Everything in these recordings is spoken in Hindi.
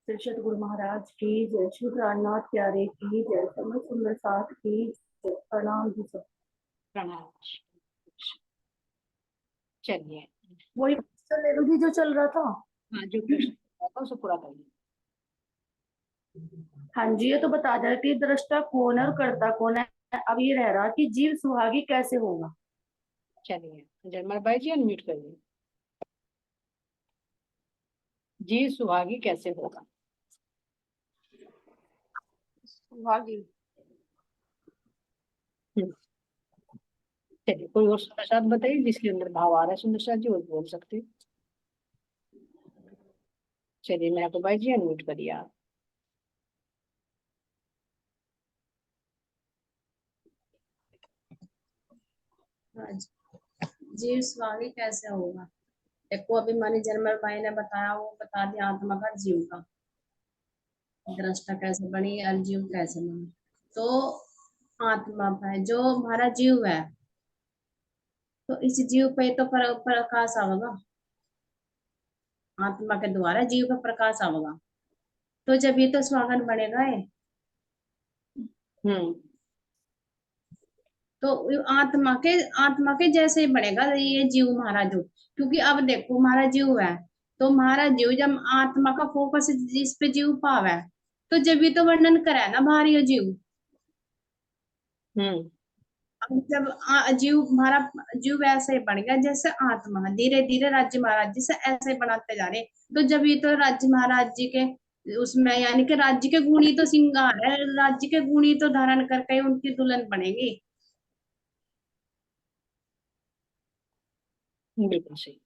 श्री सतगुरु महाराज की जय, श्री प्राणनाथ प्यारे की जय, समय सुंदर साथ की जय। प्रणाम जी सब। प्रणाम। चलिए, वही नेहरू जी जो चल रहा था। हाँ जो प्रश्न था उसे पूरा करिए। हाँ जी, ये तो बता जाए कि दृष्टा कौन है और कर्ता कौन है। अब ये रह रहा कि जीव सुहागी कैसे होगा। चलिए जरमल भाई जी अनम्यूट करिए। जी सुहागी कैसे होगा? सुहागी। हम्म, चलिए कोई और सुंदर साथ बताइए जिसके अंदर भाव आ रहा है सुंदर साथ जी, और बोल सकते हैं। चलिए मैं आपको भाई जी अनम्यूट करिए आप। हाँ जीव स्वामी कैसे होगा। देखो अभी मानी जन्मल भाई ने बताया, वो बता दिया आत्मा का जीव का दृष्टा कैसे बनी और जीव कैसे बनी। तो आत्मा है जो हमारा जीव है, तो इस जीव पे तो प्रकाश आवेगा। आत्मा के द्वारा जीव का प्रकाश आवेगा, तो जब ये तो सुहागन बनेगा ये। हम्म तो आत्मा के जैसे ही बनेगा ये जीव हमारा जो। क्योंकि अब देखो हमारा जीव है, तो हमारा जीव जब आत्मा का फोकस जिस पे जीव पावे, तो जब ये तो वर्णन करे ना बाहरी जीव। हम्म अब जब जीव हमारा जीव वैसे ही बन गया जैसे आत्मा धीरे धीरे राज्य महाराज जी से ऐसे ही बनाते जा रहे। तो जब ये तो राज्य महाराज जी के उसमें यानी कि राज्य के गुणी तो सिंगार है, राज्य के गुणी तो धारण करके ही उनकी दुल्हन बनेगी। बिल्कुल सही।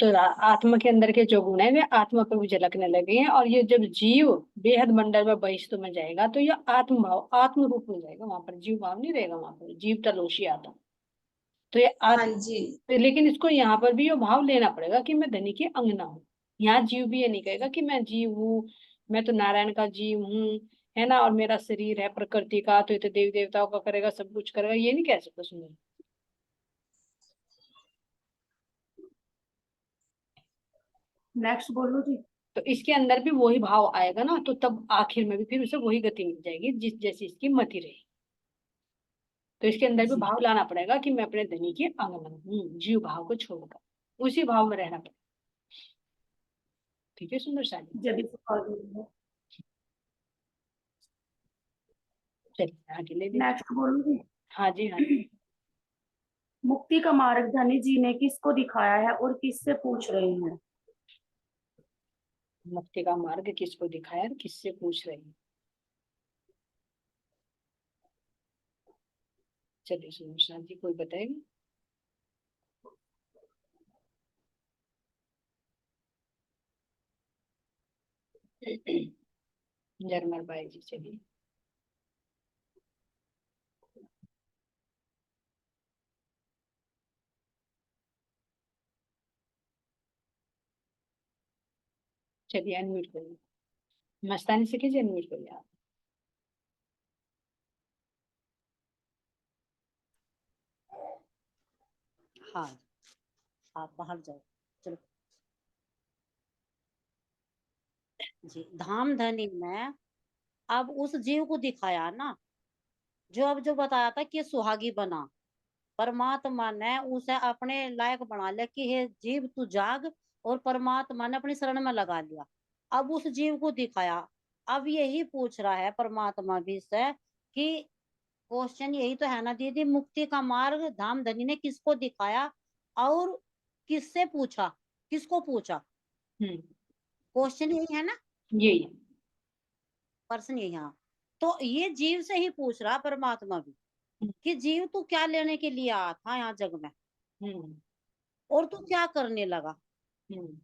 तो आत्मा के अंदर के जो गुण है वे आत्मा पर भी झलकने लगे हैं, और ये जब जीव बेहद मंडल में बहिष्ठ में जाएगा तो यह आत्म भाव आत्म रूप में जाएगा, वहां पर जीव भाव नहीं रहेगा, वहां पर जीव तलोशी आता। तो ये हाँ जी। लेकिन इसको यहाँ पर भी ये भाव लेना पड़ेगा कि मैं धनी की अंगना हूँ। यहाँ जीव भी ये नहीं कहेगा कि मैं जीव हूँ, मैं तो नारायण का जीव हूँ, है ना, और मेरा शरीर है प्रकृति का, तो ये तो देवी देवताओं का करेगा, सब कुछ करेगा, ये नहीं कह सकता सुंदर। नेक्स्ट बोलो जी। तो इसके अंदर भी वही भाव आएगा ना, तो तब आखिर में भी फिर उसे वही गति मिल जाएगी जिस जैसी इसकी मति रही। तो इसके अंदर भी भाव लाना पड़ेगा कि मैं अपने धनी की अंगना हूँ, जीव भाव को छोड़कर उसी भाव में रहना पड़ेगा। ठीक है सुंदर साजी। जब भी सुहागी होगा। चलिए आगे ले लीजिए। नेक्स्ट बोलो जी। हाँ जी हाँ जी। मुक्ति का मार्ग धनी जी ने किसको दिखाया है और किससे पूछ रहे हैं। मुक्ति का मार्ग किसको दिखाया और किससे पूछ रही है? चलिए सुनो शांत जी कोई बताएगा। जरमल भाई जी चलिए। चलिए अनम्यूट करिए, मस्तानी से कीजिए, अनम्यूट करिए आप। हाँ आप बाहर जाओ। चलो जी। धाम धनी में अब उस जीव को दिखाया ना, जो अब जो बताया था कि सुहागी बना। परमात्मा ने उसे अपने लायक बना लिया कि हे जीव तू जाग, और परमात्मा ने अपनी शरण में लगा लिया। अब उस जीव को दिखाया। अब यही पूछ रहा है परमात्मा भी से कि क्वेश्चन यही तो है ना दीदी, मुक्ति का मार्ग धाम धनी ने किसको दिखाया और किससे पूछा, किसको पूछा। हम्म क्वेश्चन यही है ना, यही है। प्रश्न यही। हाँ, तो ये जीव से ही पूछ रहा परमात्मा भी कि जीव तू क्या लेने के लिए आया था यहाँ जग में, हम्म और तू क्या करने लगा। हम्म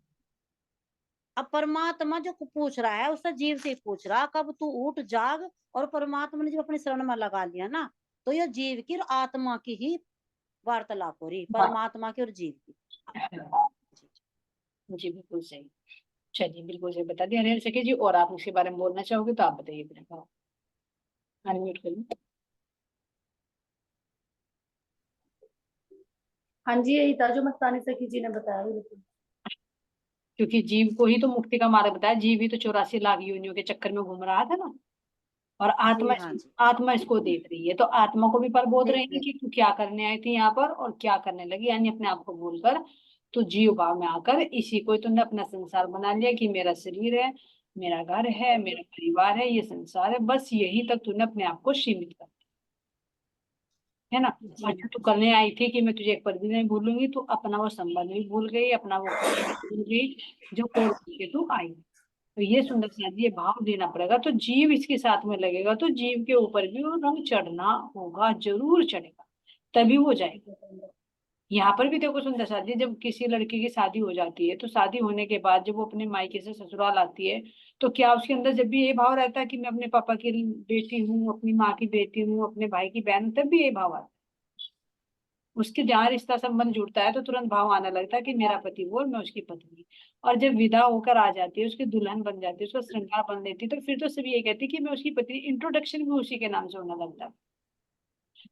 अब परमात्मा जो पूछ रहा है उससे जीव से ही पूछ रहा, कब तू उठ जाग। और परमात्मा ने जब अपनी शरण में लगा लिया ना, तो ये जीव की और आत्मा की ही वार्तालाप हो रही, हाँ परमात्मा की और जीव की। जी बिल्कुल सही। चलिए बिल्कुल सही बता दिया हरिहर सखी जी, और आप इसके बारे में बोलना चाहोगे तो आप बताइए अपने। अनम्यूट करिए। हाँ जी, यही था जो मस्तानी सखी जी ने बताया बिल्कुल। क्योंकि जीव को ही तो मुक्ति का मार्ग बताया, जीव ही तो 84 लाख योनियों के चक्कर में घूम रहा था ना, और आत्मा हाँ जी आत्मा इसको देख रही है, तो आत्मा को भी प्रबोध देख रहेंगे रहे। कि तू क्या करने आई थी यहाँ पर और क्या करने लगी, यानी अपने आप को भूलकर तो जीव भाव में आकर इसी को तूने अपना संसार बना लिया कि मेरा शरीर है, मेरा घर है, मेरा परिवार है, ये संसार है, बस यही तक तूने अपने आप को सीमित कर, है ना। और जी जो तू करने आई थी कि मैं तुझे एक पल भी नहीं भूलूंगी, तू अपना वो संबंध भी भूल गई, अपना वो कर्म भी भूल गई जो कोर के तू आई। तो ये सुंदर सा ये भाव देना पड़ेगा, तो जीव इसके साथ में लगेगा, तो जीव के ऊपर भी वो रंग चढ़ना होगा, जरूर चढ़ेगा, तभी वो जाएगा। यहाँ पर भी देखो सुंदर सा जी, जब किसी लड़की की शादी हो जाती है, तो शादी होने के बाद जब वो अपने मायके से ससुराल आती है, तो क्या उसके अंदर जब भी ये भाव रहता है कि मैं अपने पापा की बेटी हूँ, अपनी माँ की बेटी हूँ, अपने भाई की बहन हूँ, तब भी ये भाव आता है। उसके जहाँ रिश्ता संबंध जुड़ता है तो तुरंत भाव आने लगता है कि मेरा पति वो और मैं उसकी पत्नी। और जब विदा होकर आ जाती है, उसकी दुल्हन बन जाती है, उसका श्रृंगार बन लेती है, तो फिर तो सभी ये कहती है कि मैं उसकी पत्नी, इंट्रोडक्शन भी उसी के नाम से होने लगता है।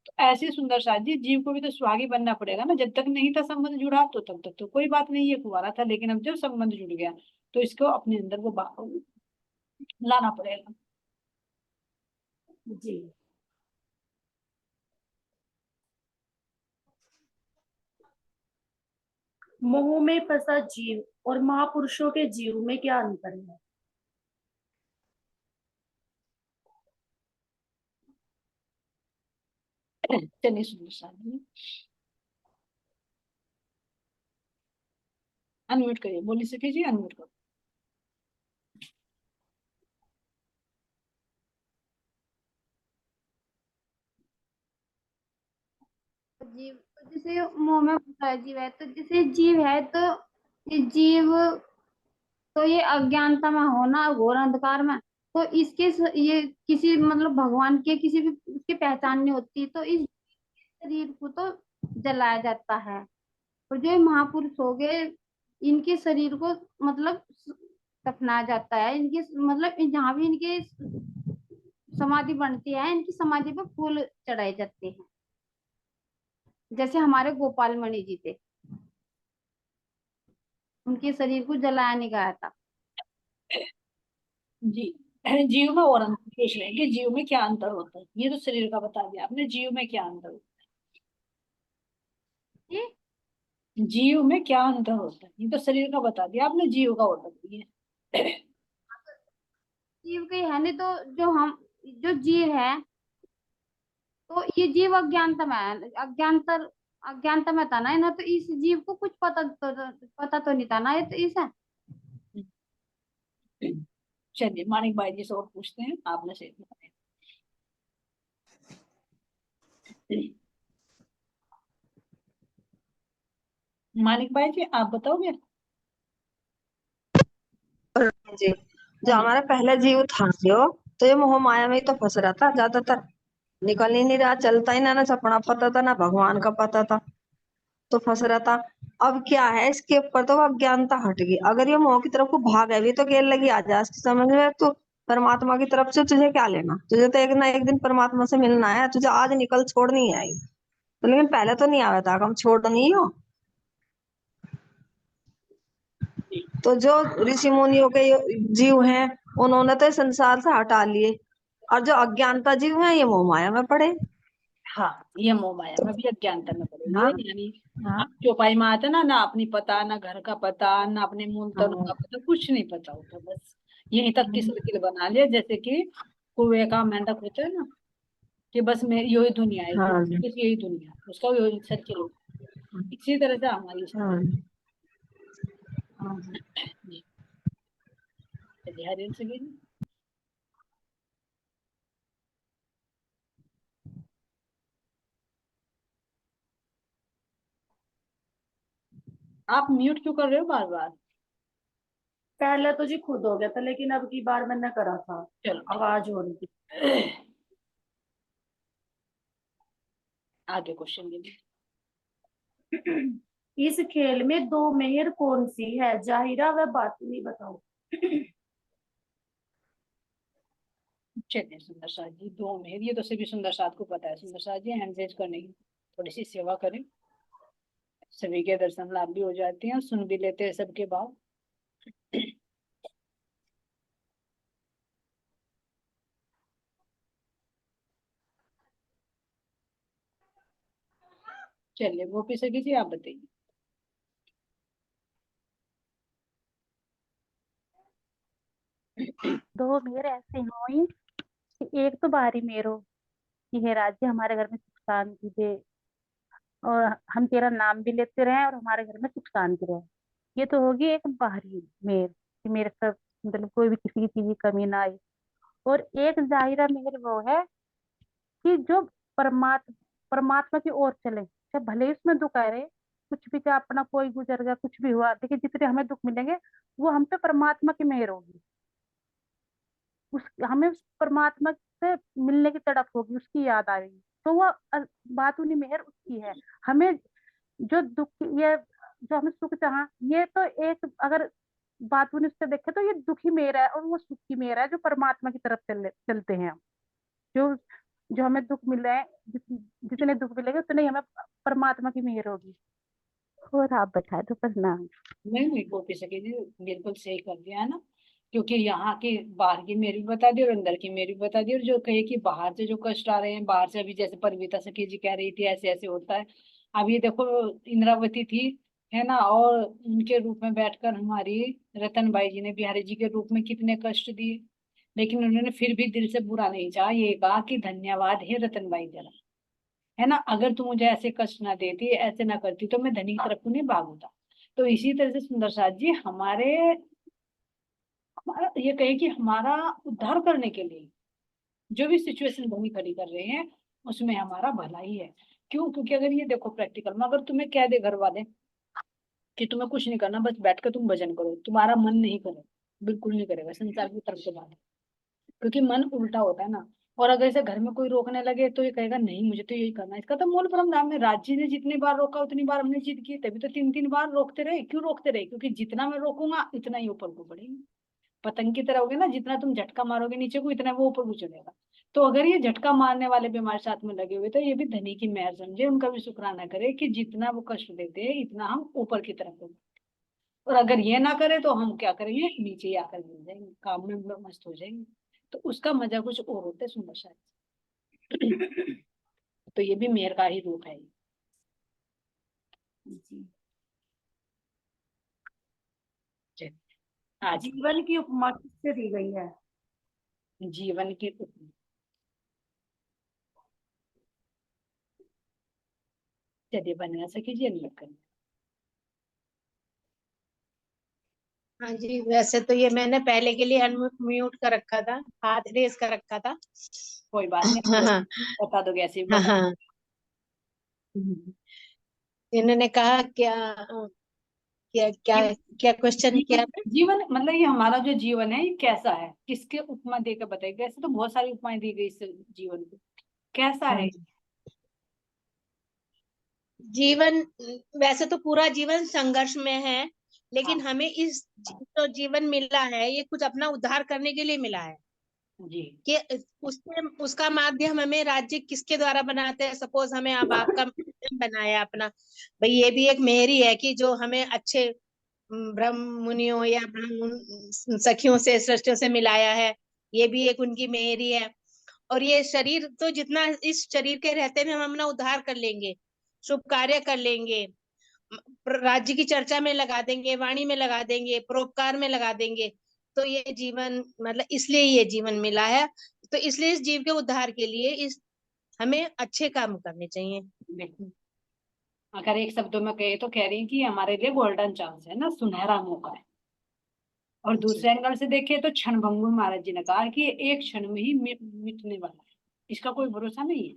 तो ऐसे सुंदर शादी जीव को भी तो सुहागी बनना पड़ेगा ना, जब तक नहीं था संबंध जुड़ा तो तब तक तो कोई बात नहीं, ये कुंवारा था, लेकिन अब जब संबंध जुड़ गया तो इसको अपने अंदर वो भाव लाना पड़ेगा। जी। मोह में फंसा जीव और महापुरुषों के जीव में क्या अंतर है? चलिए सुंदर शादी अनम्यूट करिए, बोली सके जी, अनम्यूट करो। जीव तो जैसे मुंह में फंसा जीव है, तो जैसे जीव है तो ये जीव तो ये अज्ञानता में होना, घोर अंधकार में, तो ये किसी मतलब भगवान के किसी भी उसकी पहचान नहीं होती, तो इस शरीर को तो जलाया जाता है। और जो ये महापुरुष हो गए, इनके शरीर को मतलब दफनाया जाता है, इनके मतलब जहाँ भी इनके समाधि बनती है, इनकी समाधि पे फूल चढ़ाए जाते हैं, जैसे हमारे गोपाल मणि जी थे, उनके शरीर को जलाया नहीं गया था। जी। जीव में और अंतर पूछ रहे हैं कि जीव में क्या अंतर होता है, ये तो शरीर का बता दिया आपने, जीव में क्या अंतर होता ये है, जीव में क्या अंतर होता है, ये तो शरीर का बता दिया आपने, जीव का और बता दिया। जीव के है नहीं, तो जो जीव है, तो ये जीव अज्ञानता में है, अज्ञानता में था ना, ना तो इस जीव को कुछ पता तो नहीं था ना, ये तो इसे चलिए मानिक भाई जी से और पूछते हैं, आपने से बताया। मानिक भाई जी आप बताओगे। जी, जो हाँ जी। हमारा पहला जीव था जो, तो ये मोह माया में ही तो फंस रहा था ज्यादातर, निकल ही नहीं रहा, चलता ही ना सपना पता था ना भगवान का पता था, तो फंस रहा था। अब क्या है, इसके ऊपर तो अज्ञानता हट गई, अगर ये मोह की तरफ को भाग है भी तो गेल लगी आ जा समझ में, तो परमात्मा की तरफ से तुझे क्या लेना, तुझे तो एक ना एक दिन परमात्मा से मिलना है, तुझे आज निकल छोड़ नहीं आई, तो लेकिन पहले तो नहीं आया था हम छोड़ नहीं हो। तो जो ऋषि मुनियों के जीव हैं, उन्होंने तो इस संसार से हटा लिए, और जो अज्ञानता जीव है ये मोह माया में पड़े। हाँ, ये मोह माया में भी अज्ञानता में पड़ेंगे, हाँ यानी हाँ आप चौपाई में आते ना, ना अपनी पता, ना घर का पता, ना अपने मूल तत्व हाँ का पता, कुछ नहीं पता होता, बस यहीं तक की सर्किल बना लिया, जैसे कि कुएं का मेंढक होता है ना, कि बस मेरी यही दुनिया है, हाँ जी, बस यही दुनिया है, उसका यही सर्किल होता है। इसी तरह से हमारी हाँ सर्किल। जी, हाँ जी। जी। चलिए हरिल से जी। आप म्यूट क्यों कर रहे हो बार बार। पहले तो जी खुद हो गया था, लेकिन अब की बार मैंने करा था, चलो आवाज हो रही थी। ठीक। आगे क्वेश्चन दीजिए। इस खेल में दो मेहर कौन सी है, जाहिरा व बातिनी, बताओ। चलिए सुंदर साथ जी, दो मेहर, ये तो सभी सुंदर साथ को पता है, सुंदर साथ जी हैंड रेज करने की थोड़ी सी सेवा करें, सभी के दर्शन लाभ भी हो जाते हैं और सुन भी लेते हैं सबके भाव। चलिए गोपी सखी जी आप बताइए। दो मेर ऐसे हुई कि एक तो बारी मेरो कि हे राज्य हमारे घर में सुख शांति दे, और हम तेरा नाम भी लेते रहे और हमारे घर में सुख शांति रहे। ये तो होगी एक बाहरी मेर कि मेरे सब मतलब कोई भी किसी की चीज की कमी ना आई। और एक जाहिरा मेहर वो है कि जो परमात्मा की ओर चले, चाहे भले ही उसमें दुख आ रहे, कुछ भी, चाहे अपना कोई गुजर गया, कुछ भी हुआ, देखिए जितने हमें दुख मिलेंगे वो हम पे परमात्मा की मेहर होगी। उस हमें उस परमात्मा से मिलने की तड़प होगी, उसकी याद आएगी, तो वो बातूनी मेहर उसकी है। हमें जो दुख, ये जो हमें सुख चाहा, ये तो एक अगर बातूनी उससे देखे तो ये दुखी मेरा है और वो सुख की मेरा है, जो परमात्मा की तरफ चलते हैं हम। जो जो हमें दुख मिल रहे हैं, जितने दुख मिलेंगे उतने ही हमें परमात्मा की मेहर होगी। और आप बता दो बस नाम। नहीं गोपी सखी जी बिल्कुल सही कर दिया है ना, क्योंकि यहाँ की बाहर की मेरी भी बता दी और अंदर की मेरी भी बता दी। और जो कहे कि बाहर से जो कष्ट आ रहे हैं, बाहर से, अभी जैसे परिवीता सखी जी कह रही थी ऐसे ऐसे होता है। अब ये देखो इंद्रावती थी, है ना, और उनके रूप में बैठकर हमारी रतनबाई जी ने बिहारी जी के रूप में कितने कष्ट दिए, लेकिन उन्होंने फिर भी दिल से बुरा नहीं चाहा, ये कहा कि धन्यवाद है रतनबाई जरा, है ना, अगर तू मुझे ऐसे कष्ट ना देती, ऐसे ना करती, तो मैं धनी की तरफ को नहीं भागूंगा। तो इसी तरह से सुंदर साथ जी हमारा ये कहे कि हमारा उद्धार करने के लिए जो भी सिचुएशन धनी खड़ी कर रहे हैं उसमें हमारा भला ही है। क्यों? क्योंकि अगर ये देखो प्रैक्टिकल में, अगर तुम्हें कह दे घर वाले कि तुम्हें कुछ नहीं करना, बस बैठ कर तुम भजन करो, तुम्हारा मन नहीं करे, बिल्कुल नहीं करेगा, संसार की तरफ से बात है। क्योंकि मन उल्टा होता है ना। और अगर इसे घर में कोई रोकने लगे तो ये कहेगा नहीं मुझे तो यही करना है। इसका तो मूल परम नाम है, राज्य ने जितनी बार रोका उतनी बार हमने जिद की, तभी तो 3-3 बार रोकते रहे। क्यों रोकते रहे? क्योंकि जितना मैं रोकूंगा इतना ही ऊपर को बढ़ेंगे। पतंग की तरह होगे ना, जितना तुम झटका मारोगे नीचे को इतना वो ऊपर को चलेगा। तो अगर ये झटका मारने वाले भी हमारे साथ में लगे हुए, तो ये भी धनी की मेहर समझे, उनका भी शुक्राना करे कि जितना वो कष्ट देते हैं इतना हम ऊपर की तरफ हो। और अगर ये ना करे तो हम क्या करेंगे? नीचे ही आकर गिर जाएंगे, काम में मस्त हो जाएंगे। तो उसका मजा कुछ और होता है सुंदर शायद। तो ये भी मेहर का ही रूप है। जी। चलिए, आज जीवन की उपमा किससे दी गई है? जीवन की उपमा, चलिए बना सकीजिए नहीं करना। हाँ जी, वैसे तो ये मैंने पहले के लिए अनम्यूट कर रखा था, हाथ रेस कर रखा था। कोई बात नहीं, हाँ हाँ बता दोगे ऐसे भी हाँ बता। हाँ। इन्होंने कहा क्या क्या क्या क्या क्वेश्चन किया था? जीवन मतलब ये हमारा जो जीवन है ये कैसा है, किसके उपमा देकर बताएगा? ऐसे तो बहुत सारी उपमाएं दी गई इस जीवन को, कैसा हाँ है? जी। जीवन, वैसे तो पूरा जीवन संघर्ष में है, लेकिन हाँ हमें इस जो जीवन मिला है ये कुछ अपना उद्धार करने के लिए मिला है। जी। कि उसके उसका माध्यम हमें राज्य किसके द्वारा बनाते हैं। सपोज हमें अब आपका माध्यम बनाया अपना, भाई ये भी एक मेहर ही है कि जो हमें अच्छे ब्रह्म मुनियों या ब्रह्म सखियों से, सृष्टियों से मिलाया है, ये भी एक उनकी मेहर ही है। और ये शरीर तो जितना इस शरीर के रहते में हम अपना उद्धार कर लेंगे, शुभ कार्य कर लेंगे, राज्य की चर्चा में लगा देंगे, वाणी में लगा देंगे, परोपकार में लगा देंगे, तो ये जीवन मतलब इसलिए ये जीवन मिला है। तो इसलिए इस जीव के उद्धार के लिए इस हमें अच्छे काम करने चाहिए। देखो, अगर एक शब्दों में कहे तो कह रही हैं कि हमारे लिए गोल्डन चांस है ना, सुनहरा मौका है। और जी दूसरे एंगल से देखे तो क्षणभंगुर महाराज जी ने कहा कि ये एक क्षण में ही मिटने वाला है, इसका कोई भरोसा नहीं है।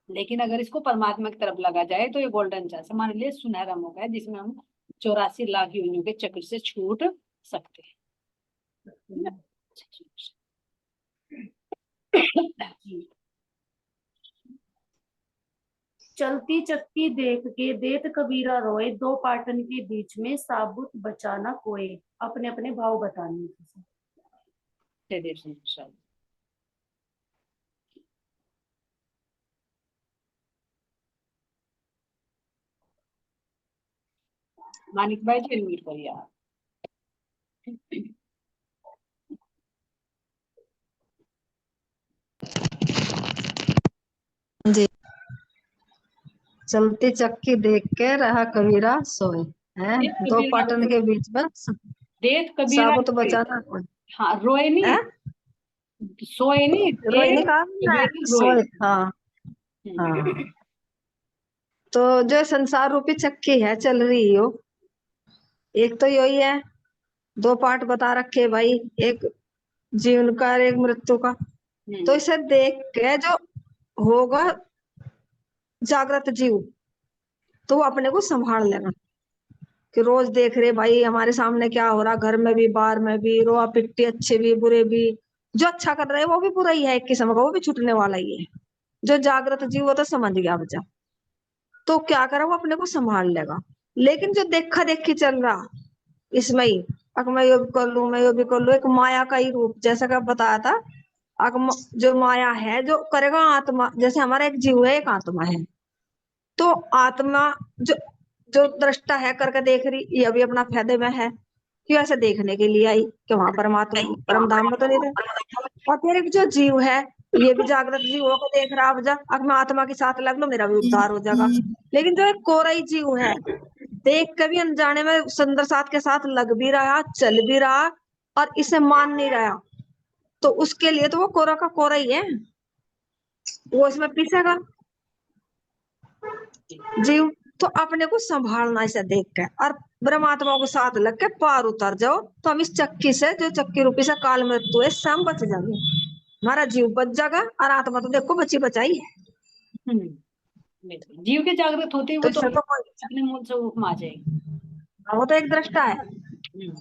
लेकिन अगर इसको परमात्मा की तरफ लगा जाए तो ये गोल्डन चांस हमारे लिए सुनहरा मौका है, जिसमें हम 84 लाख योनियों के चक्र से छूट सकते हैं। जी। चलती चक्की देख के देत कबीरा रोए, दो पाटन के बीच में साबुत बचाना कोई। अपने अपने भाव बताने हैं। जयदेव सिंह प्रसाद। मानिक भाई जी अनम्यूट करिए आप। जी, चलती चक्की देख के रहा कबीरा सोए, है देख दो कबीरा पाटन रोए, के बीच में देख कबीरा साबुत रोए। बचाना कोई। हाँ, रोए नहीं, है सोए नहीं, रोई देख नहीं कहा ना, कबीरा रोए। सोए। हाँ हम्म, हाँ। तो जो संसार रूपी चक्की है चल रही हो, एक तो यही है, दो पार्ट बता रखे भाई, एक जीवन का और एक मृत्यु का। तो इसे देख के जो होगा जागृत जीव, तो वो अपने को संभाल लेगा कि रोज देख रहे भाई हमारे सामने क्या हो रहा, घर में भी बाहर में भी, रोआ पिट्टी, अच्छे भी बुरे भी। जो अच्छा कर रहे हैं वो भी बुरा ही है एक किस्म का, वो भी छूटने वाला ही है। जो जागृत जीव वो तो समझ गया बच्चा, तो क्या करा वो अपने को संभाल लेगा। लेकिन जो देखा देखी चल रहा इसमें ही, अगर मैं ये भी कर लूं, मैं ये भी कर लूं, एक माया का ही रूप, जैसा कि आप बताया था। जो माया है जो करेगा आत्मा, जैसे हमारा एक जीव है एक आत्मा है, तो आत्मा जो जो दृष्टा है करके देख रही, ये भी अपना फायदे में है कि ऐसे देखने के लिए आई कि वहां परमात्मा परम धाम में तो नहीं थे। और फिर एक जो जीव है, ये भी जागृत जीवों को देख रहा, अब जा अब मैं आत्मा के साथ लग लो मेरा भी उद्धार हो जाएगा। लेकिन जो एक कोराई जीव है, देख के भी अनजाने में सुंदर साथ के साथ लग भी रहा, चल भी रहा, और इसे मान नहीं रहा, तो उसके लिए तो वो कोरा का कोरा ही है, वो इसमें पीसेगा जीव। तो अपने को संभालना इसे देख के, और परमात्मा को साथ लग के पार उतर जाओ, तो हम इस चक्की से, जो चक्की रूपी से काल मृत्यु है, इससे हम बच जाएंगे, हमारा जीव बच जाएगा, और आत्मा तो देखो बची बचाई है। बिल्कुल। जीव के जागृत होते ही तो वो तो इससे तो कोई, अपने मूल स्वरूप में आ जाएगी। वो तो एक दृष्टा है। हम्म,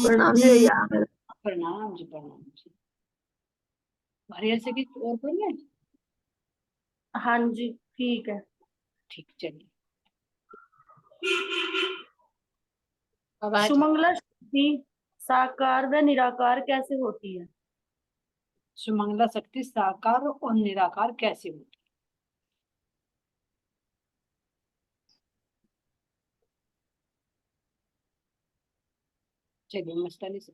प्रणाम जी भैया। प्रणाम जी, प्रणाम जी। हरियर से किसी और कोई है? हाँ जी, ठीक है। ठीक, चलिए। आवाज सुमंगला शक्ति साकार व निराकार कैसे होती है? सुमंगला शक्ति साकार और निराकार कैसे होती है? चलिए मस्तानी से,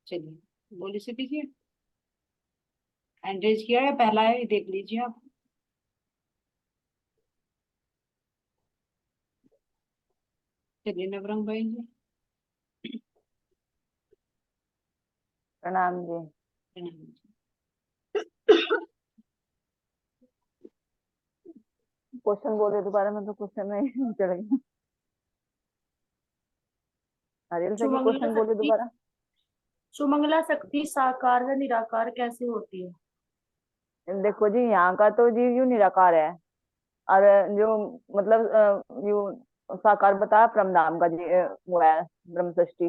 चलिए बोली से कीजिए। हैंड रेज किया है, पहला है, ये देख लीजिए आप। चलिए नवरंग भाई जी। प्रणाम जी। प्रणाम जी। क्वेश्चन बोले दोबारा, में तो क्वेश्चन में ही चल गई। नारियल से की सुमंगला क्वेश्चन बोले शक्ति दोबारा। सुमंगला शक्ति साकार व निराकार कैसे होती है? देखो जी, यहाँ का तो जीव यूं निराकार है, और जो मतलब जो साकार बताया परमधाम का जी वो है ब्रह्म सृष्टि,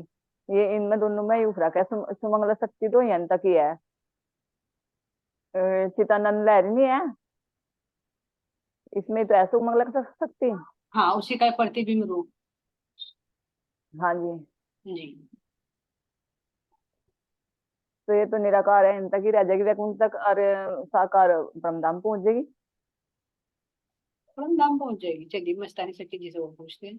ये इनमें दोनों में यूं फर्क है। सुमंगला शक्ति तो यहाँ तक ही है, चितानंद लहरी नहीं है, इसमें तो है सुमंगला शक्ति। हाँ, उसी का प्रतिबिंब रूप। हाँ जी, जी। तो ये तो निराकार है, इन तक ही रह जाएगी वैकुंठ तक, और साकार ब्रह्मधाम पहुंच जाएगी। परमधाम पहुंच जाएगी। चलिए मस्तानी शक्ति जी से वो पूछते हैं।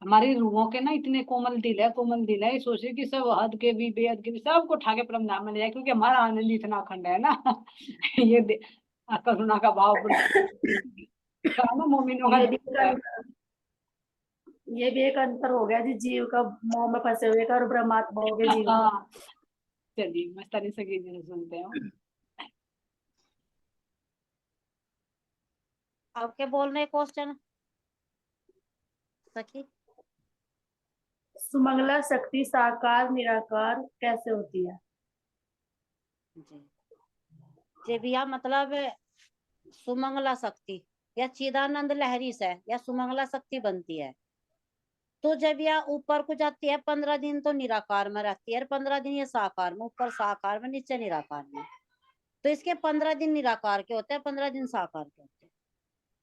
हमारी रूहों के ना इतने कोमल दिल है, कोमल दिल है, सोचे कि सब हद के भी बेहद के भी सबको उठा के परमधाम में ले जाए, क्योंकि हमारा आनंद इतना अखंड है ना। ये करुणा का भाव कहा ना, मोमिनों का ये भी दिल है। ये भी एक अंतर हो गया जी, जीव का मोह में फंसे हुए का और ब्रह्मात्माओं के जीव का। हाँ, चलिए मस्तानी शक्ति जी से सुनते हैं। आपके बोल रहे क्वेश्चन सखी? सुमंगला शक्ति साकार निराकार कैसे होती है? जी जी भैया, मतलब सुमंगला शक्ति या चिदानंद लहरी से या सुमंगला शक्ति बनती है, तो जब यह ऊपर को जाती है 15 दिन तो निराकार में रहती है, 15 दिन ये साकार में, ऊपर साकार में नीचे निराकार में। तो इसके 15 दिन निराकार के होते हैं, 15 दिन साकार के होते हैं।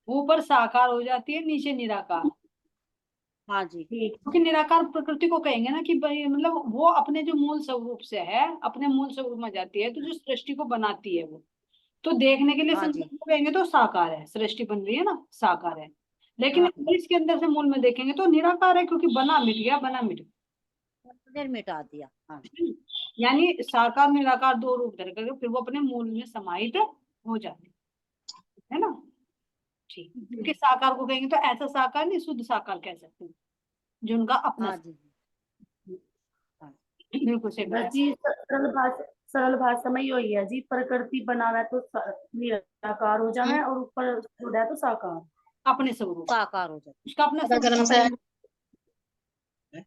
ऊपर साकार हो जाती है, नीचे निराकार। हाँ जी, ठीक। क्योंकि निराकार प्रकृति को कहेंगे ना कि भाई मतलब वो अपने जो मूल स्वरूप से है, अपने मूल स्वरूप में जाती है, तो जो सृष्टि को बनाती है वो, तो देखने के लिए हाँ जी। संसार को कहेंगे तो साकार है, सृष्टि बन रही है ना, साकार है। लेकिन हाँ अगर इसके अंदर से मूल में देखेंगे तो निराकार है, क्योंकि बना मिट गया, बना मिट गया। फिर मिटा दिया। हाँ यानी साकार निराकार दो रूप धर करके फिर वो अपने मूल में समाहित हो जाते है ना। ठीक, क्योंकि साकार को कहेंगे तो ऐसा साकार नहीं, शुद्ध साकार कह सकते हैं, जो उनका अपना हाँ जी। हाँ। बिल्कुल सही बस बताया। जी सरल भाषा में यो ही है जी, प्रकृति बनावे तो निराकार हो जावे और ऊपर उड़े तो साकार। अपने स्वरूप, साकार हो जाता। उसका अपना धर्म स्वरूप। से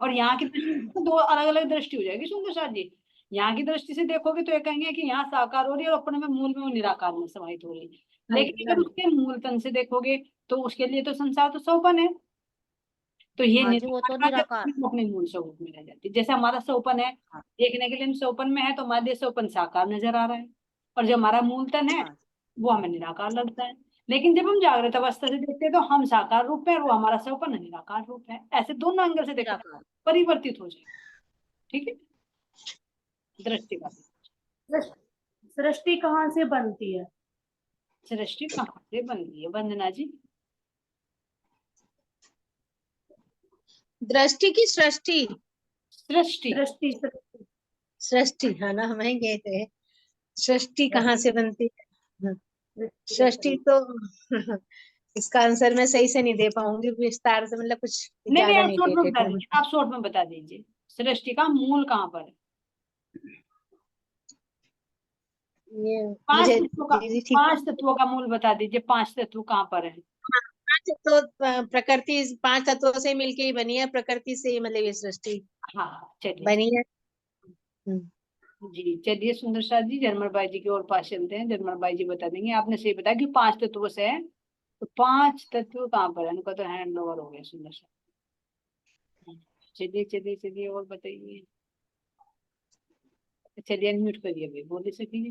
और यहाँ की दृष्टि से दो अलग अलग दृष्टि हो जाएगी सुंदर साथ जी। यहाँ की दृष्टि से देखोगे तो ये कहेंगे कि यहाँ साकार हो रही है और अपने में मूल में वो निराकार में समाहित हो रही है। लेकिन अगर उसके मूल तन से देखोगे तो उसके लिए तो संसार तो सौपन है, तो ये हाँ जी, वो तो निराकार। अपने मूल स्वरूप में रह जाती है। जैसे हमारा सौपन है, हाँ। देखने के लिए हम सौपन में है तो हमारे लिए सौपन साकार नजर आ रहा है, और जो हमारा मूल तन है हाँ। वो हमें निराकार लगता है। लेकिन जब हम जागृत अवस्था से देखते हैं तो हम साकार रूप है और वो हमारा सौपन निराकार रूप है। ऐसे दोनों एंगल से देखो निराकार। परिवर्तित हो जाए। ठीक है, दृष्टि का। सृष्टि कहाँ से बनती है? सृष्टि कहाँ से बन रही है वंदना जी? दृष्टि की सृष्टि, सृष्टि, सृष्टि सृष्टि है ना, हमें ये थे सृष्टि कहाँ से बनती है। सृष्टि तो इसका आंसर मैं सही से नहीं दे पाऊंगी विस्तार से, मतलब कुछ नहीं ज्यादा आप नहीं शॉर्ट में बता डेटेड। दीजिए, आप शॉर्ट में बता दीजिए सृष्टि का मूल कहाँ पर है। ये पांच मुझे तत्वों का, दीदी ठीक 5 तत्वों का मूल बता दीजिए, 5 तत्व कहाँ पर है। तो प्रकृति 5 तत्वों से मिलके ही बनी है, प्रकृति से ही मतलब ये सृष्टि हाँ चलिए बनी है। जी। चलिए सुंदर साथ जी जरमल बाई जी की ओर पास चलते हैं। जरमल बाई जी बता देंगे। आपने सही बताया कि 5 तत्वों से है, तो 5 तत्व कहाँ पर है, उनका तो हैंड ओवर हो गया सुंदर सा। चलिए चलिए चलिए और बताइए। चलिए अनम्यूट करिए अभी, बोल सकेंगे।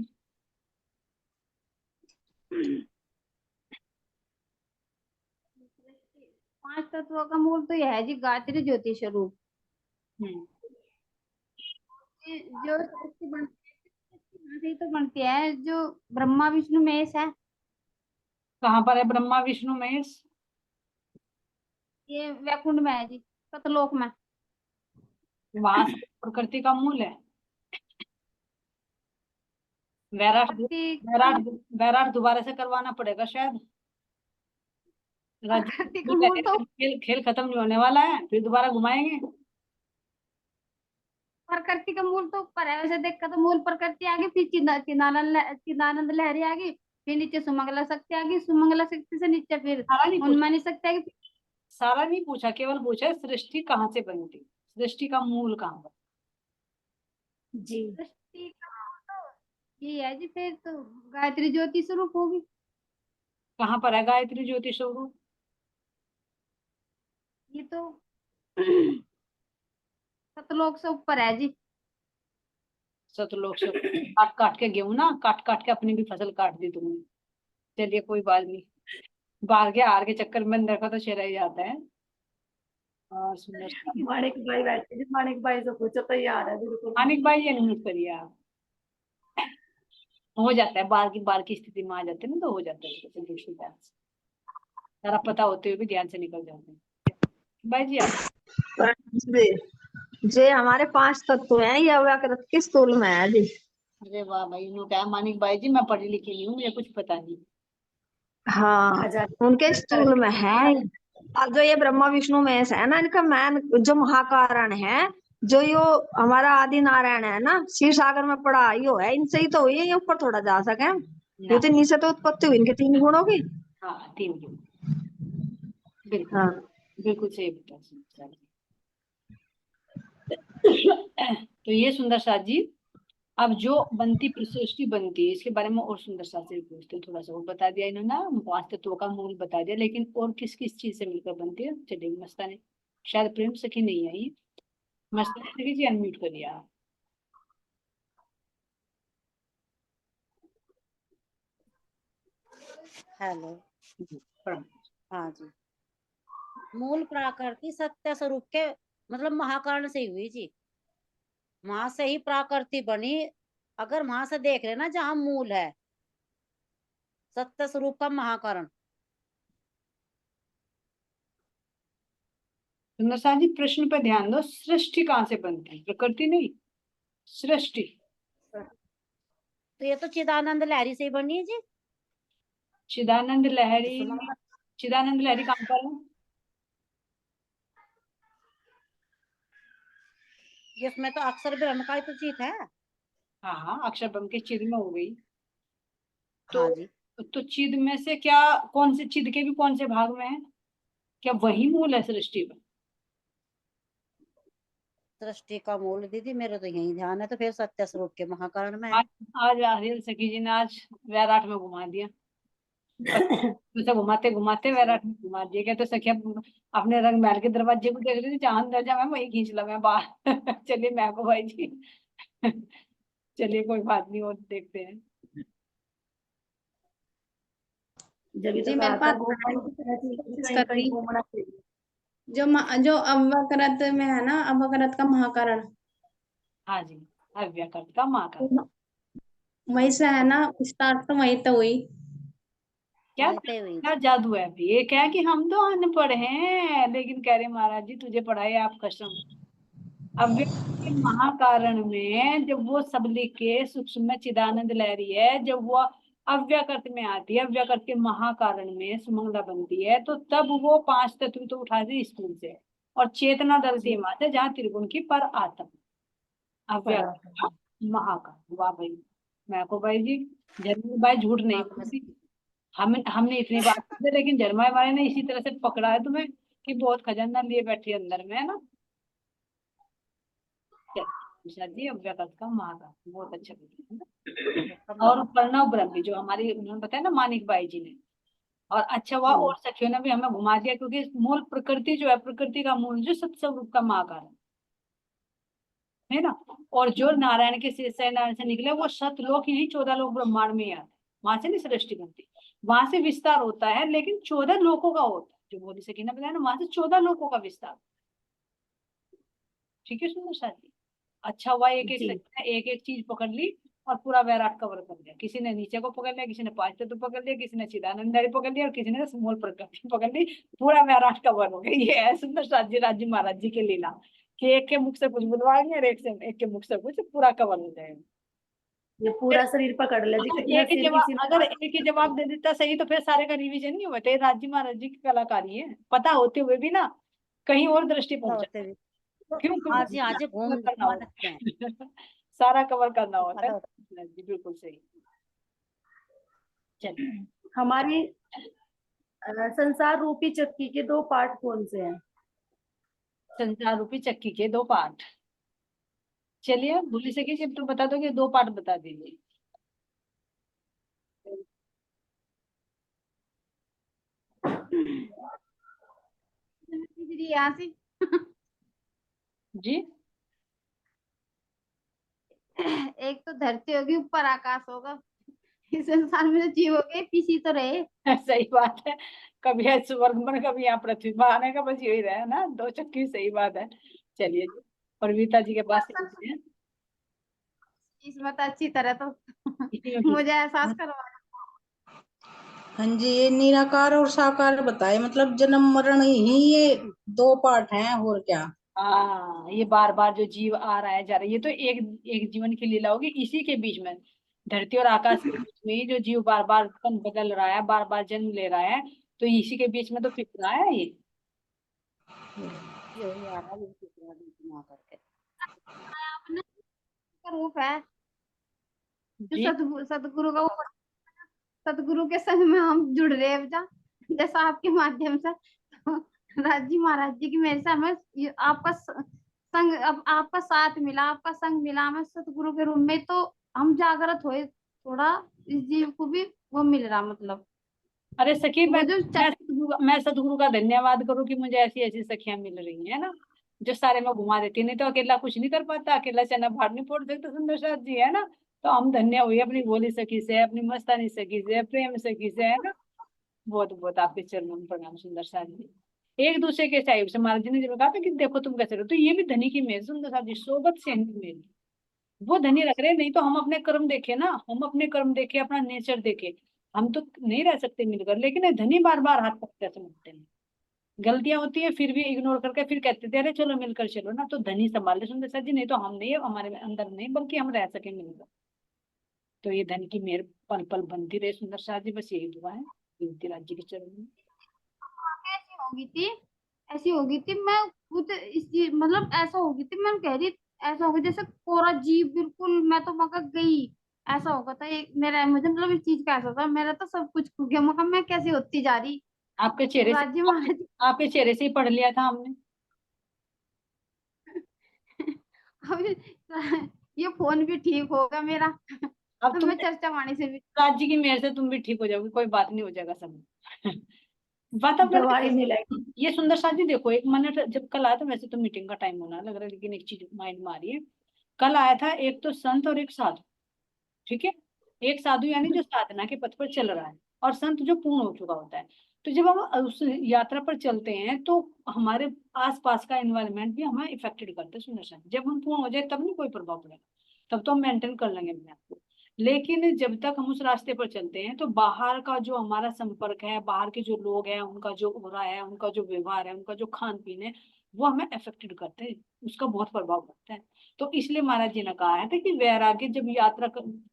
5 तत्वों का मूल तो यह है जी गायत्री ज्योति स्वरूप। जो सृष्टि बनती है से ही तो बनती है, जो ब्रह्मा विष्णु महेश है। कहाँ पर है ब्रह्मा विष्णु महेश? ये वैकुंठ में है जी, सतलोक में। वहां से प्रकृति का मूल है। वैराट वैराट वैराट दोबारा से करवाना पड़ेगा शायद। प्रकृति का मूल तो खेल खेल खत्म नहीं होने वाला है, फिर दोबारा घुमाएंगे। प्रकृति का मूल तो ऊपर है, वैसे देखा तो मूल प्रकृति आ गई, फिर चिदानंद लहरी आ गई, फिर नीचे सुमंगला शक्ति आ गई, सुमंगला शक्ति से नीचे फिर सारा नहीं पूछा, उन्मानी शक्ति आ गई। सारा नहीं पूछा, केवल पूछा है सृष्टि कहाँ से बनती, सृष्टि का मूल कहाँ पर जी। सृष्टि का मूल तो ये है जी, फिर तो गायत्री ज्योति स्वरूप होगी। कहाँ पर है गायत्री ज्योति स्वरूप? ये तो सतलोक से ऊपर है जी। सतलोक से काट काट के गेहूं ना, काट काट के अपनी भी फसल काट दी तुमने। चलिए कोई बात नहीं, बाहर के हार के चक्कर में अंदर का तो चला ही जाता है। और सुंदर मानिक भाई बैठे जी, मानिक भाई से पूछो तैयार है बिल्कुल। मानिक भाई ये नहीं करिए आप, हो जाता है बार की स्थिति में आ जाते हैं ना, तो हो जाता है दूसरी ध्यान से, सारा पता होते हुए भी ध्यान से निकल जाते हैं। भाई जी आप जे हमारे 5 तत्व हैं, ये अव्याकृत के स्थूल में है जी। अरे वाह भाई, उन्होंने कहा मानिक भाई जी मैं पढ़ी लिखी नहीं हूँ, मुझे कुछ पता नहीं। हाँ उनके स्थूल में है। और जो ये ब्रह्मा विष्णु महेश है ना, इनका मैन जो महाकारण है, जो यो हमारा आदि नारायण है ना, क्षीर सागर में पड़ा यो है, इनसे ही तो हुई है, ये ऊपर थोड़ा जा सके। ये तो नीचे तो उत्पत्ति हुई इनके 3 गुणों की। हाँ 3 गुण, बिल्कुल हाँ बिल्कुल सही बता। तो ये सुंदर साथ जी, अब जो बनती सृष्टि बनती है इसके बारे में और सुंदर साथ से पूछते हैं। थोड़ा सा और बता दिया इन्होंने, 5 तत्वों का मूल बता दिया, लेकिन और किस किस चीज से मिलकर बनती है। चलिए मस्तानी, शायद प्रेम सखी नहीं आई, मस्तानी सखी जी अनम्यूट करिए आप। हेलो। हाँ जी। मूल प्राकृति सत्य स्वरूप के मतलब महाकारण से ही हुई जी, वहां से ही प्राकृति बनी। अगर वहां से देख रहे ना जहाँ मूल है, सत्य स्वरूप का महाकारण। सुंदर जी प्रश्न पे ध्यान दो, सृष्टि कहाँ से बनती है? प्रकृति नहीं, सृष्टि। तो ये तो चिदानंद लहरी से ही बनी है जी। चिदानंद लहरी, सुमंगला चिदानंद लहरी कहाँ पर है? जिसमें तो अक्षर ब्रह्म का ही तो चित है। हाँ हाँ, अक्षर ब्रह्म के चिद में हो गई। हाँ तो जी। तो चिद में से क्या, कौन से चिद के भी कौन से भाग में है? क्या वही मूल है सृष्टि में? सृष्टि का मूल दीदी मेरे तो यही ध्यान है, तो फिर सत्य स्वरूप के महाकारण में है। आज आज हरियल सखी जी ने आज वैराट में घुमा दिया। तो घुमाते घुमाते वैराट में घुमा दिया। क्या तो सखिया अपने रंग महल के दरवाजे को देख रही थी, जहां अंदर जा मैं वही खींच ला मैं बाहर। चलिए मैं को भाई जी। चलिए कोई बात नहीं, और देखते हैं। जब जी तो मेरे कहा था पास कहीं घूमना चाहिए। जो अव्यकृत में है ना, अव्यकृत का महाकारण हाँ जी, अव्यकृत का महाकारण। वही से है ना, स्टार्ट तो वही तो हुई। क्या वहीं पे हुई क्या थी। जादू है अभी? ये क्या है कि हम तो अनपढ़ हैं, लेकिन कह रहे महाराज जी तुझे पढ़ाए आप कसम। अव्यक्त के महाकारण में जब वो सब लिखे सूक्ष्म में चिदानंद लहरी है, जब वो अव्यकृत में आती है, अव्यकृत के महाकारण में सुमंगला बनती है, तो तब वो 5 तत्व तो उठाती स्कूल से और चेतना डलती है वहां से, जहाँ त्रिगुण की पर आत्मा अव्यक्त महाकारण। वाह भाई, मैं को भाई जी, जरूर भाई झूठ नहीं बोलती। हमने इतनी बात की थी, लेकिन जरमाए वाले ने इसी तरह से पकड़ा है तुम्हें कि बहुत खजाना लिए बैठी है अंदर में, है ना। निशा जी अव्यक्त का महाकारण बहुत अच्छा है ना। और प्रणव ब्रह्मी जो हमारी उन्होंने बताया ना मानिक बाई जी ने, और अच्छा हुआ और सखियों ने भी हमें घुमा दिया, क्योंकि मूल प्रकृति जो है, प्रकृति का मूल जो सत्स्वरूप का महाकारण है ना। और जो नारायण के शेष नारायण से निकले वो सतलोक ही नहीं, 14 लोक ब्रह्मांड में ही आते, वहां से नहीं सृष्टि बनती, वहां से विस्तार होता है, लेकिन 14 लोकों का होता है, जो बोली सकी ना बताया ना, वहां से 14 लोकों का विस्तार। ठीक है सुंदर साथी। अच्छा हुआ एक एक चीज पकड़ ली और पूरा वैराट कवर कर दिया। किसी ने नीचे को पकड़ लिया, किसी ने 5 तत्व पकड़ लिया, किसी ने चिदानंद पकड़ लिया, और किसी ने मूल प्रकृति पकड़ ली। पूरा वैराट कवर हो गया। ये है सुंदर साथी राजी महाराज जी की लीला, कि एक के मुख से कुछ बुलवाएंगे और एक के मुख से कुछ, पूरा कवर हो जाएगा। ये पूरा शरीर पकड़ ले जी। अगर एक ही जवाब दे देता सही, तो फिर सारे का रिवीजन नहीं हुआ। तो राजी महाराज जी की कलाकारी है, पता होते हुए भी ना कहीं और दृष्टि पहुंचा। क्यों? हाँ जी, हाँ जी, घूम सकते हैं। सारा कवर करना होता है जी, बिल्कुल सही। चलिए, हमारी संसार रूपी चक्की के 2 पार्ट कौन से हैं? संसार रूपी चक्की के 2 पार्ट। चलिए भूली सके जब तो बता दो कि 2 पार्ट बता दीजिए। यहाँ से जी, एक तो धरती होगी, ऊपर आकाश होगा। इस संसार में जो जीव हो गए पीछे तो रहे। सही बात है। कभी है स्वर्ग में, कभी यहाँ पृथ्वी में, आने का बस यही रहा ना, 2 चक्की। सही बात है। चलिए जी, परवीता जी के पास हैं। इसमें तो अच्छी तरह तो मुझे एहसास करवा। हाँ जी, ये निराकार और साकार बताए, मतलब जन्म मरण ही ये 2 पार्ट हैं, और क्या। हाँ, ये बार बार जो जीव आ रहा है जा रहा है, ये तो एक एक जीवन की लीला होगी। इसी के बीच में, धरती और आकाश के बीच में ही जो जीव बार बार तन बदल रहा है, बार बार जन्म ले रहा है, तो इसी के बीच में तो फिर रहा है ये। यही आ रहा है, यही सीख रहा है बीच में आकर के। आपने रूप है जो जी, सतगुरु का वो, सतगुरु के संग में हम जुड़ रहे हैं जा, जैसा आपके माध्यम से। तो राजी महाराज जी की मेरे से हमें आपका संग, अब आपका साथ मिला, आपका संग मिला हमें सतगुरु के रूप में, तो हम जागृत हुए थोड़ा, इस जीव को भी वो मिल रहा मतलब। अरे सखी, वो जो मैं सतगुरु का धन्यवाद करूँ कि मुझे ऐसी ऐसी सखियां मिल रही है ना, जो सारे में घुमा देती। नहीं तो अकेला कुछ नहीं कर पाता, अकेला चना भार नहीं फोड़ सकता सुंदर साथ जी, है ना। तो हम धन्य हुए अपनी भोली सखी से, अपनी मस्तानी सखी से, प्रेम सखी से, है ना। बहुत बहुत आपके चरणों में प्रणाम सुंदर साथ जी। एक दूसरे के साहिब से महाराज जी ने जब कहा था कि देखो तुम कैसे रहो, तो ये भी धनी की मेल सुंदर साथ जी, सोबत से मेल। वो धनी रख रहे, नहीं तो हम अपने कर्म देखे ना, हम अपने कर्म देखे, अपना नेचर देखे, हम तो नहीं रह सकते मिलकर, लेकिन ये धनी बार बार हाथ पकड़ते समझते हैं, गलतियां होती है फिर भी इग्नोर करके फिर कहते थे अरे चलो मिलकर चलो ना, तो धनी संभाल ले सुंदर साथ जी, नहीं तो हम नहीं है, हमारे अंदर नहीं, बल्कि हम रह सके मिलकर। तो ये धन की मेहर पल पल बनती रहे सुंदर साथ जी, बस यही दुआ है विनती राज्य के चरण में। ऐसी होगी थी, ऐसी होगी थी, मैं खुद मतलब ऐसा होगी थी, मैं कह रही ऐसा होगा जैसे कोरा जीव बिल्कुल, मैं तो मगर गई, ऐसा होगा था एक मेरा, मुझे मतलब इस चीज का ऐसा था, मेरा तो सब कुछ खो गया, मगर मैं कैसे होती जा रही। आपके चेहरे से, राज्य महाराज आपके चेहरे से ही पढ़ लिया था हमने। अभी ये फोन भी ठीक होगा मेरा, अब तो तुम मैं चर्चा वाणी से भी। राज्य की मेहर से तुम भी ठीक हो जाओगे, कोई बात नहीं, हो जाएगा सब। वातावरण दवाई कैसे- मिलेगी। ये सुंदर साथ जी देखो, एक मैंने जब कल आया था, वैसे तो मीटिंग का टाइम होना लग रहा है, लेकिन एक चीज माइंड में आ रही है। कल आया था एक तो संत और एक साधु, ठीक है। एक साधु यानी जो साधना के पथ पर चल रहा है, और संत जो पूर्ण हो चुका होता है। तो जब हम उस यात्रा पर चलते हैं तो हमारे आसपास का एनवायरनमेंट भी हमें इफेक्टेड करते हैं सुंदर साथ। जब हम पूर्ण हो जाए तब नहीं कोई प्रभाव पड़ेगा, तब तो हम मेंटेन कर लेंगे अपने आप को। लेकिन जब तक हम उस रास्ते पर चलते हैं तो बाहर का जो हमारा संपर्क है, बाहर के जो लोग हैं, उनका जो हो रहा है, उनका जो व्यवहार है, उनका जो खान पीन है, वो हमें अफेक्टेड करते हैं, उसका बहुत प्रभाव पड़ता है। तो इसलिए महाराज जी ने कहा है था कि वैराग्य जब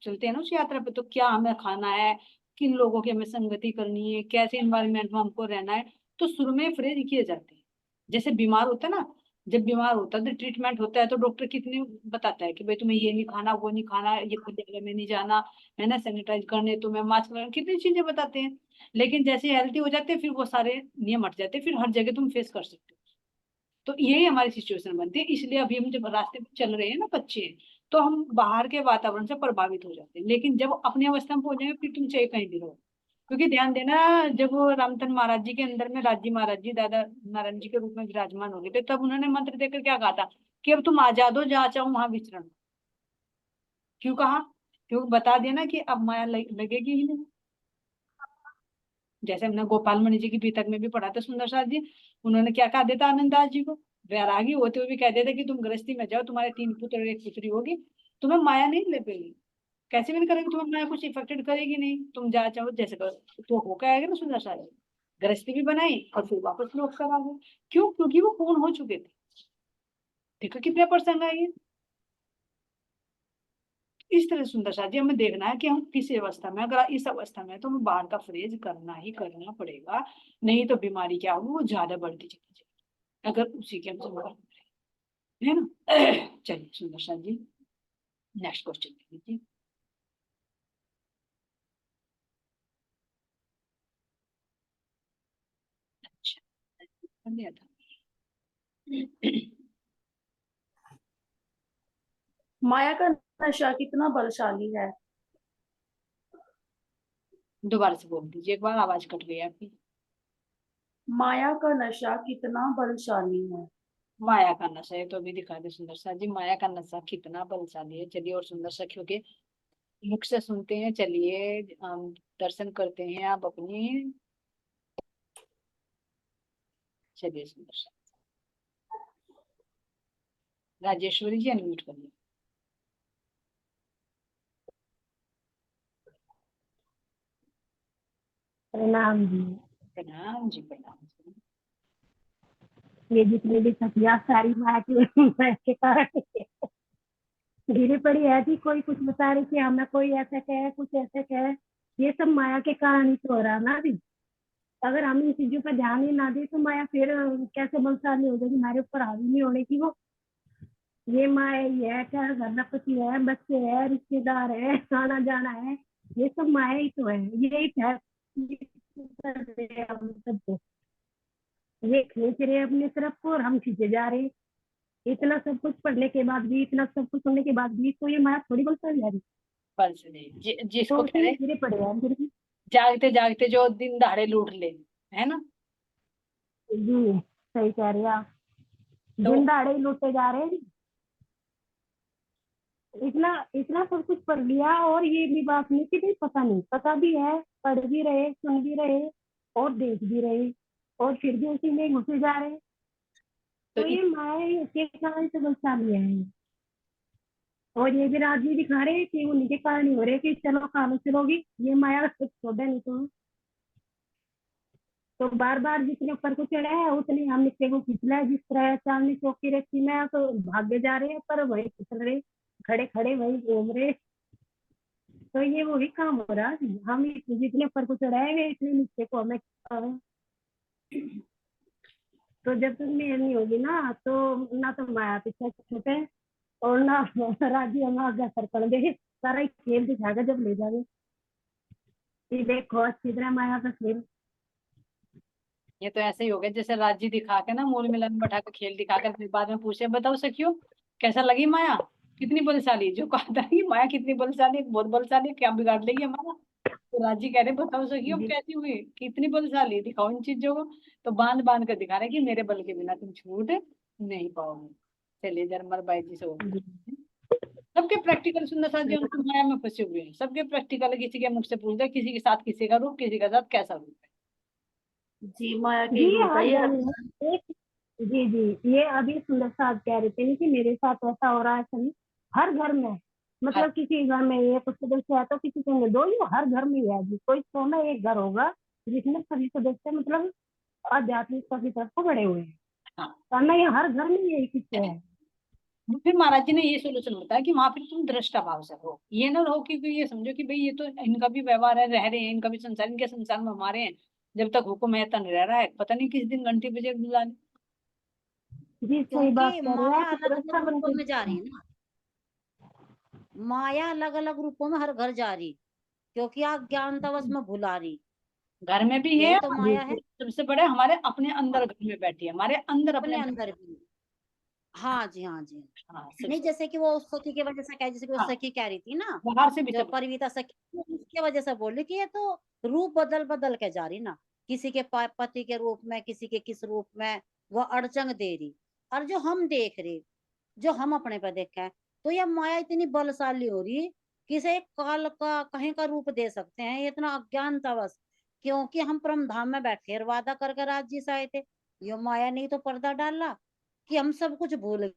चलते हैं ना उस यात्रा पे, तो क्या हमें खाना है, किन लोगों की हमें संगति करनी है, कैसे इन्वायरमेंट में हमको रहना है, तो शुरू में फ्रेज किए जाते हैं। जैसे बीमार होता है ना, जब बीमार होता है तो ट्रीटमेंट होता है, तो डॉक्टर कितने बताता है कि भाई तुम्हें ये नहीं खाना, वो नहीं खाना, ये खुली जगह में नहीं जाना, है ना, सैनिटाइज करने, तुम्हें मास्क लगाना, कितनी चीजें बताते हैं। लेकिन जैसे हेल्थी हो जाते हैं फिर वो सारे नियम हट जाते हैं, फिर हर जगह तुम फेस कर सकते हो। तो यही हमारी सिचुएशन बनती है। इसलिए अभी हम जब रास्ते पे चल रहे हैं ना बच्चे, तो हम बाहर के वातावरण से प्रभावित हो जाते हैं, लेकिन जब अपनी अवस्था में पहुंच जाएंगे फिर तुम चाहे कहीं भी रहो। क्योंकि ध्यान देना, जब वो रामधन महाराज जी के अंदर में राजी महाराज जी दादा नारायण जी के रूप में विराजमान हो गए थे, तब उन्होंने मंत्र देकर क्या कहा था कि अब तुम आजाद हो, जहाँ चाहो वहां विचरण। क्यों कहा? क्यों बता दिया ना कि अब माया लगेगी ही नहीं। जैसे हमने गोपाल मणि जी की पीतक में भी पढ़ा था सुंदर साथ जी, उन्होंने क्या कहा देता आनंददास जी को, वैरागी होते हुए भी कह देते कि तुम गृहस्थी में जाओ, तुम्हारे 3 पुत्र और 1 पुत्री होगी, तुम्हें माया नहीं ले पाएगी, कैसे भी नहीं करेगी, तुम्हें माया कुछ इफेक्टेड करेगी नहीं, तुम जा चाहो जैसे करो। तो होकर आएगा ना सुंदर साथ जी, गृहस्थी भी बनाई और फिर वापस लोग कर आ गए। क्यों? क्योंकि वो पूर्ण हो चुके थे। देखो कितने प्रसंग आए। इस तरह सुंदर साथ जी हमें देखना है कि हम किस अवस्था में, अगर इस अवस्था में है, तो हमें बाहर का फ्रेज करना ही करना पड़ेगा, नहीं तो बीमारी क्या होगी, वो ज्यादा बढ़ती चली जाएगी अगर उसी के हम संपर्क में रहें, है ना। चलिए सुंदर साथ जी नेक्स्ट क्वेश्चन दे दीजिए। अच्छा, कर दिया था। माया का नशा कितना बलशाली है। दोबारा से बोल दीजिए एक बार, आवाज कट गई आपकी। माया का नशा कितना बलशाली है। माया का नशा, ये तो अभी दिखा दे सुंदर साथ जी, माया का नशा कितना बलशाली है। चलिए और सुंदर सखियों के मुख से सुनते हैं, चलिए हम दर्शन करते हैं आप अपनी। चलिए सुंदर सा राजेश्वरी जी अनम्यूट करिए। प्रणाम जी। प्रणाम जी, प्रणाम जी। ये जितने भी सखिया सारी माँ के कारण गिरी पड़ी है कि कोई कुछ बता रही कि हमें कोई ऐसे कहे, कुछ ऐसे कहे, ये सब माया के कारण ही तो हो रहा है ना अभी। अगर हम इन चीजों पर ध्यान ही ना दे तो माया फिर कैसे बलशाली हो जाएगी, हमारे ऊपर हावी नहीं होने की वो। ये माया ही है, चाहे घर में पति है, बच्चे है, रिश्तेदार है, आना जाना है, ये सब माया ही तो है। यही है हम सबको, ये खींच रहे हैं अपनी तरफ को और हम खींचे जा रहे हैं। इतना सब कुछ पढ़ने के बाद भी, इतना सब कुछ होने के बाद भी, तो ये माया थोड़ी बलशाली है। जिसको तो कह रहे गिरे पड़े हैं फिर भी। जागते जागते जो दिन दहाड़े लूट ले, है ना। जी सही कह रहे हैं आप, तो दिन दहाड़े ही लूटे जा रहे हैं। इतना इतना सब कुछ पढ़ लिया और ये भी बात नहीं कि भाई पता नहीं, पता भी है, पढ़ भी रहे, सुन भी रहे और देख भी रहे, और फिर भी उसी में घुसे जा रहे। तो तो ये माया के कारण से बलशाली है। और ये भी राजी दिखा रहे हैं कि उनके कारण ही हो रहे हैं कि चलो कालो चलोगी, ये माया छोड़े नहीं तो बार बार जितने ऊपर को चढ़ा है उतने हम नीचे को खींच रहे, जिस तरह चांदनी चौकी रखी में तो भागे जा रहे हैं पर वही फिसल रहे, खड़े खड़े वही घूम रहे। तो ये वही काम हो रहा है, हम जितने ऊपर को चढ़ाए हुए इतने नीचे को हमें तो जब तक मेहर नहीं होगी ना तो माया पीछे छूटे और ना राजी हम आगे सर कर दे, सारा ही खेल दिखाएगा जब ले जावे। ये देखो अच्छी तरह माया का खेल। ये तो ऐसे ही हो गया जैसे राज्य दिखा के ना मूल मिलन बैठा के खेल दिखा कर फिर बाद में पूछे बताओ सखियो कैसा लगी माया, कितनी बलशाली, जो कहा था कि माया कितनी बलशाली, बहुत बलशाली, क्या बिगाड़ लेगी हमारा। तो राजी कह रहे बताओ सखियो कैसी हुई, कितनी बलशाली, दिखाओ इन चीजों को। तो बांध बांध कर दिखा रहे कि मेरे बल के बिना तुम छूट नहीं पाओगे। चलिए जरमर बाई जी से हो गए। सबके प्रैक्टिकल सुंदर साथ जो उनको माया में फंसे हुए हैं, सबके प्रैक्टिकल, किसी के मुख से पूछ दे किसी के साथ किसी का रूप, किसी के साथ कैसा रूप है। जी माया के जी रूप हाँ है ये। जी जी, ये अभी सुंदर साहब कह रहे थे ना कि मेरे साथ ऐसा हो रहा है सभी हर घर में, मतलब किसी घर में एक सदस्य है तो किसी के में दो, ये हर घर में ही है जी। कोई तो ना एक घर होगा जिसमें सभी सदस्य मतलब आध्यात्मिकता की तरफ को बढ़े हुए हैं, वरना ये हर घर में यही किस्से है। फिर महाराज जी ने ये सोल्यूशन बताया कि वहां फिर तुम दृष्टा भाव से रहो, ये ना रहो कि ये समझो कि भाई ये तो इनका भी व्यवहार है, रह रहे हैं, इनका भी संसार, इनके संसार में हमारे हैं, जब तक हुक्म है तन रह रहा है, पता नहीं किस दिन घंटी बजे बुलाने। जी सही बात क्योंकि कह रहे हो माया आप, अलग दृष्टा अलग बन रूपों के में जा रही है ना, माया अलग अलग रूपों में हर घर जा रही, क्योंकि अज्ञानतावश में भुला रही, घर में भी है यही तो और माया है। सबसे बड़े हमारे अपने अंदर घर में बैठी है, हमारे अंदर अपने अपने अंदर भी। हाँ जी, हाँ जी। हाँ नहीं जैसे कि वो सखी की वजह से कह, जैसे कि वो हाँ, सखी कह रही थी ना, बाहर से भी जो सब परिवीता सखी, उसकी वजह से बोल रही कि ये तो रूप बदल बदल के जा रही ना, किसी के पति के रूप में, किसी के किस रूप में वो अड़चंग दे रही। और जो हम देख रहे, जो हम अपने पे देखा है, तो यह माया इतनी बलशाली हो रही कि इसे एक काल का कहीं का रूप दे सकते हैं, ये इतना अज्ञानतावश, क्योंकि हम परम धाम में बैठे और वादा करके राज्य से आए थे। ये माया ने तो पर्दा डाला कि हम सब कुछ भूल